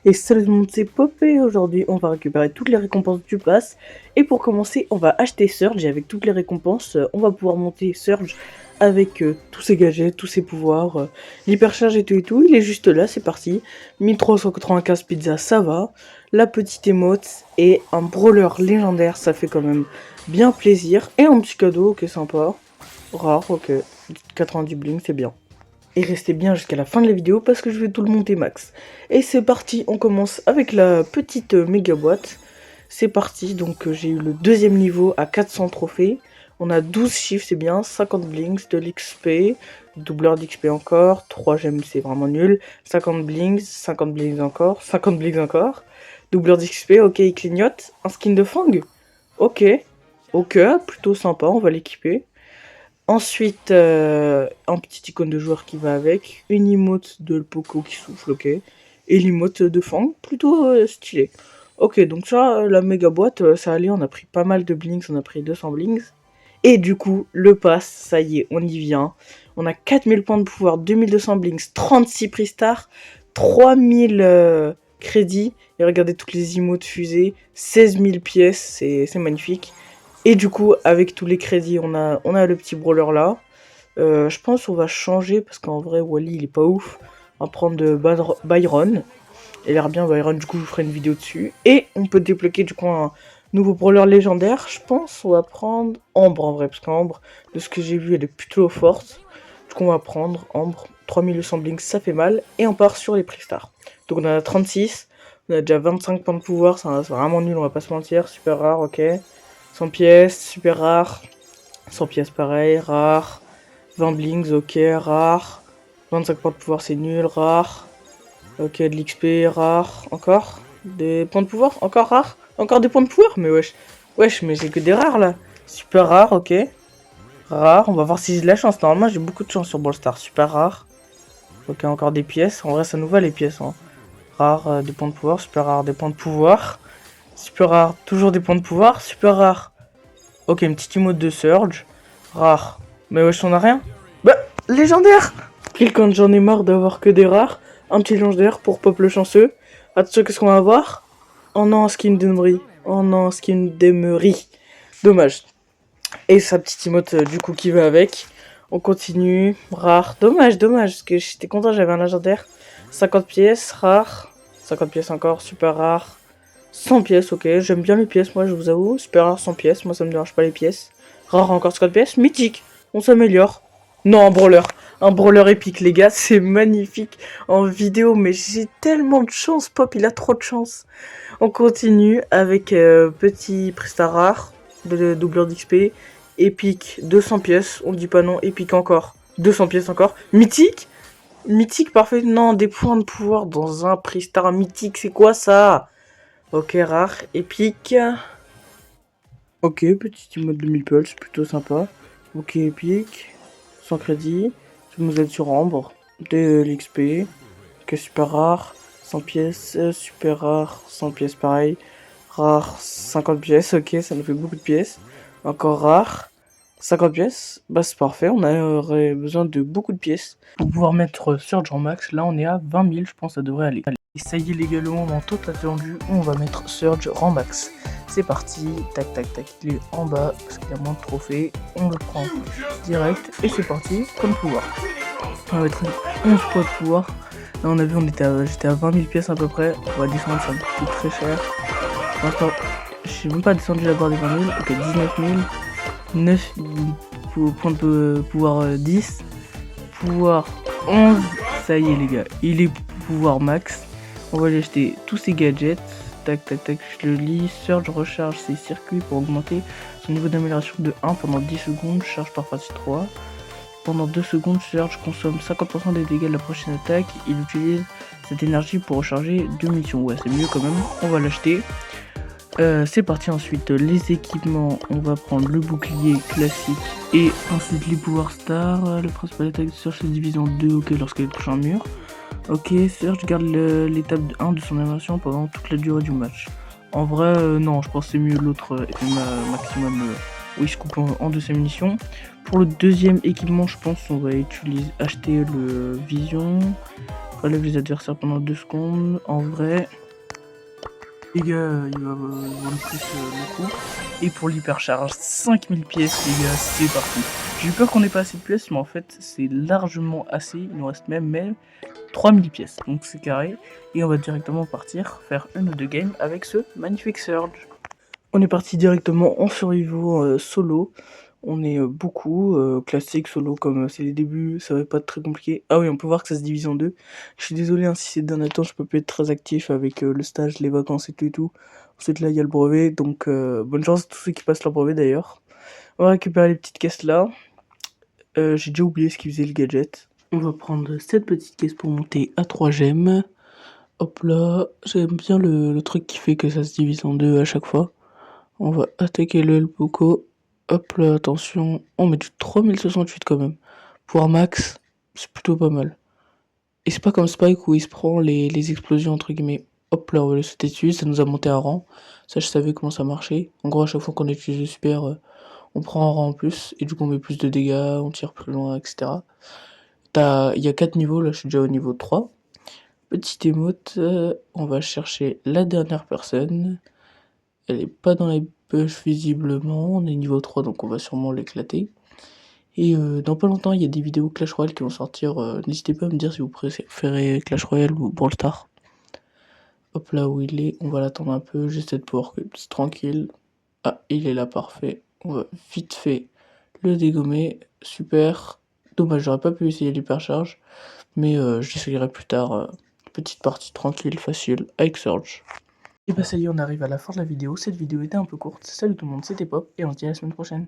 Et salut tout le monde, c'est Popé. Aujourd'hui, on va récupérer toutes les récompenses du pass. Et pour commencer, on va acheter Surge. Et avec toutes les récompenses, on va pouvoir monter Surge avec tous ses gadgets, tous ses pouvoirs, l'hypercharge et tout et tout. Il est juste là, c'est parti. 1395 pizza, ça va. La petite émote et un brawler légendaire, ça fait quand même bien plaisir. Et un petit cadeau, ok, sympa. Rare, ok. 90 bling, c'est bien. Et restez bien jusqu'à la fin de la vidéo parce que je vais tout le monter max. Et c'est parti, on commence avec la petite méga boîte. C'est parti, donc j'ai eu le deuxième niveau à 400 trophées. On a 12 chiffres, c'est bien, 50 blinks, de l'XP, doubleur d'XP encore, 3 gemmes c'est vraiment nul, 50 blinks encore, 50 blinks encore, doubleur d'XP, ok, il clignote, un skin de Fang, ok, plutôt sympa, on va l'équiper. Ensuite, un petit icône de joueur qui va avec, une emote de Poco qui souffle, ok, et l'emote de Fang, plutôt stylé. Ok, donc ça, la méga boîte, ça allait, on a pris pas mal de blinks, on a pris 200 blinks. Et du coup, le pass, ça y est, on y vient. On a 4000 points de pouvoir, 2200 blinks, 36 prix star, 3000 crédits, et regardez toutes les emotes fusées, 16 000 pièces, c'est magnifique. Et du coup, avec tous les crédits, on a le petit brawler là. Je pense qu'on va changer, parce qu'en vrai, Wally, il est pas ouf. On va prendre de Byron. Il a l'air bien, Byron, du coup, je vous ferai une vidéo dessus. Et on peut débloquer, du coup, un nouveau brawler légendaire. Je pense on va prendre Ambre, en vrai, parce qu'Ambre, de ce que j'ai vu, elle est plutôt forte. Du coup, on va prendre Ambre. 3200 blinks, ça fait mal. Et on part sur les prix stars. Donc, on en a 36. On a déjà 25 points de pouvoir. C'est vraiment nul, on va pas se mentir. Super rare, ok. 100 pièces, super rare. 100 pièces pareil, rare. 20 blinks, ok, rare. 25 points de pouvoir, c'est nul, rare. Ok, de l'XP, rare. Encore des points de pouvoir, encore rare. Encore des points de pouvoir, mais wesh. Wesh, mais j'ai que des rares là. Super rare, ok. Rare, on va voir si j'ai de la chance. Normalement, j'ai beaucoup de chance sur Brawl Stars. Super rare. Ok, encore des pièces. En vrai, ça nous va les pièces. Hein. Rare, des points de pouvoir. Super rare, des points de pouvoir. Super rare, toujours des points de pouvoir. Super rare. Ok, une petite emote de Surge. Rare. Mais wesh, on a rien. Bah, légendaire. Pile quand j'en ai marre d'avoir que des rares. Un petit légendaire pour Pop le chanceux. Attention, qu'est-ce qu'on va avoir? Oh non, skin d'Emery. Oh non, skin d'Emery. Dommage. Et sa petite emote du coup qui va avec. On continue. Rare. Dommage, parce que j'étais content, j'avais un légendaire. 50 pièces, rare. 50 pièces encore, super rare. 100 pièces, ok, j'aime bien les pièces, moi je vous avoue. Super rare 100 pièces, moi ça me dérange pas les pièces. Rare encore 50 pièces, mythique, on s'améliore. Non, un brawler épique les gars, c'est magnifique en vidéo, mais j'ai tellement de chance, Pop il a trop de chance. On continue avec petit presta rare, de doubleur d'XP, épique 200 pièces, on dit pas non, épique encore, 200 pièces encore, mythique. Mythique parfait, non, des points de pouvoir dans un presta mythique, c'est quoi ça? Ok, rare, épique. Ok, petit emote de Meeple, c'est plutôt sympa. Ok, épique. Sans crédit. Je nous aide sur Ambre. De l'XP. Ok, super rare. 100 pièces, super rare. 100 pièces pareil. Rare, 50 pièces. Ok, ça nous fait beaucoup de pièces. Encore rare. 50 pièces. Bah, c'est parfait. On aurait besoin de beaucoup de pièces. Pour pouvoir mettre Surge en max, là on est à 20 000. Je pense que ça devrait aller. Et ça y est les gars, le moment tout attendu, on va mettre Surge en max. C'est parti, tac tac tac, il est en bas parce qu'il y a moins de trophées, on le prend direct et c'est parti, comme pouvoir. On va mettre 11 points de pouvoir. Là on a vu, j'étais à 20 000 pièces à peu près, on va descendre, ça me coûte très cher. Pour l'instant, je suis même pas descendu la barre des 20 000, ok 19 000, 9 points de pouvoir 10, pouvoir 11, ça y est les gars, il est pouvoir max. On va lui acheter tous ses gadgets. Tac tac tac, je le lis. Surge recharge ses circuits pour augmenter son niveau d'amélioration de 1 pendant 10 secondes. Charge par partie 3. Pendant 2 secondes, Surge consomme 50% des dégâts de la prochaine attaque. Il utilise cette énergie pour recharger 2 munitions. Ouais, c'est mieux quand même. On va l'acheter. C'est parti ensuite. Les équipements, on va prendre le bouclier classique et ensuite les pouvoirs stars. Le principal attaque de Surge c'est division 2, ok, lorsqu'elle touche un mur. Ok, Surge garde l'étape 1 de son animation pendant toute la durée du match. En vrai, non, je pense que c'est mieux l'autre maximum où il se coupe en deux sa munition. Pour le deuxième équipement, je pense on va acheter le Vision. Relève les adversaires pendant 2 secondes. En vrai, les gars, il va vendre plus le coup. Et pour l'hypercharge, 5000 pièces, les gars, c'est parti. J'ai eu peur qu'on ait pas assez de pièces, mais en fait, c'est largement assez. Il nous reste même 3000 pièces, donc c'est carré. Et on va directement partir faire une ou deux games avec ce magnifique Surge. On est parti directement en survivant solo. On est beaucoup, classique, solo, comme c'est les débuts, ça va pas être très compliqué. Ah oui, on peut voir que ça se divise en deux. Je suis désolé hein, si ces derniers temps je peux plus être très actif avec le stage, les vacances et tout et tout. Ensuite là il y a le brevet, donc bonne chance à tous ceux qui passent leur brevet d'ailleurs. On va récupérer les petites caisses là. J'ai déjà oublié ce qui faisait le gadget. On va prendre cette petite caisse pour monter à 3 gemmes. Hop là, j'aime bien le truc qui fait que ça se divise en deux à chaque fois. On va attaquer le Poco. Hop là, attention. On met du 3068 quand même. Pour un max, c'est plutôt pas mal. Et c'est pas comme Spike où il se prend les explosions entre guillemets. Hop là, on va le sauter dessus, ça nous a monté un rang. Ça, je savais comment ça marchait. En gros, à chaque fois qu'on utilise le super, on prend un rang en plus. Et du coup, on met plus de dégâts, on tire plus loin, etc. Il y a 4 niveaux, là je suis déjà au niveau 3. Petite émote, on va chercher la dernière personne. Elle est pas dans les buffs visiblement, on est niveau 3 donc on va sûrement l'éclater. Et dans pas longtemps il y a des vidéos Clash Royale qui vont sortir, n'hésitez pas à me dire si vous préférez Clash Royale ou Brawl Stars. Hop là où il est, on va l'attendre un peu, j'essaie de pouvoir c'est tranquille. Ah, il est là, parfait. On va vite fait le dégommer, super. Dommage, j'aurais pas pu essayer l'hypercharge, mais j'essayerai plus tard. Petite partie tranquille, facile, avec Surge. Et bah ça y est, on arrive à la fin de la vidéo. Cette vidéo était un peu courte. Salut tout le monde, c'était Pop, et on se dit à la semaine prochaine.